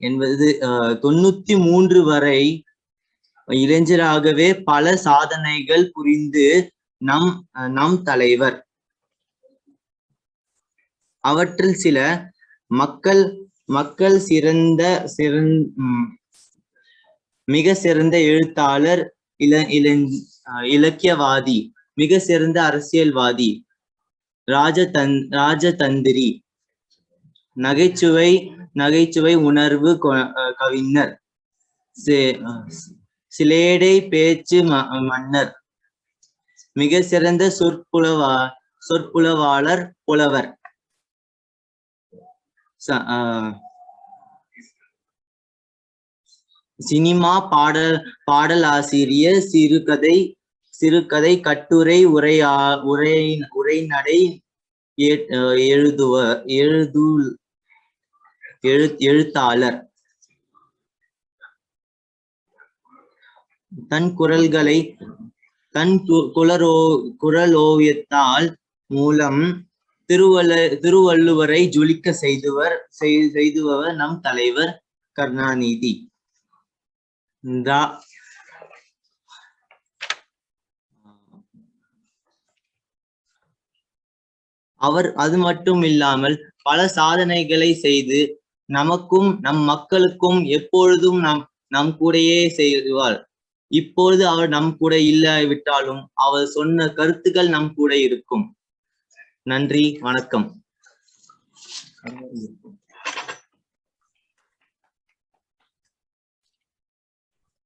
என்பது 93 வரை இளைஞராகவே பல சாதனைகள் புரிந்து நம் தலைவர். அவற்றில் சில மக்கள் மிக சிறந்த எழுத்தாளர், இலக்கியவாதி, மிக சிறந்த அரசியல்வாதி, ராஜதந்திரி, நகைச்சுவை உணர்வு கவிஞர், சிலேடை பேச்சு மன்னர், மிக சிறந்த சொற்புலவாளர், புலவர், சினிமா பாடலாசிரியர், சிறுகதை, கட்டுரை, உரைநடை எழுத்தாளர். தன் குரலோவியத்தால் மூலம் திருவள்ளுவரை ஜொலிக்க செய்தவர் நம் தலைவர் கருணாநிதி. அவர் அது மட்டும் இல்லாமல் பல சாதனைகளை செய்து நமக்கும் நம் மக்களுக்கும் எப்பொழுதும் நம் கூடயே செய்வார். இப்பொழுது அவர் நம் கூட இல்லாவிட்டாலும் அவர் சொன்ன கருத்துக்கள் நம் கூட இருக்கும். நன்றி, வணக்கம்.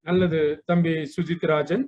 நல்லது தம்பி சுஜித்ராஜன்.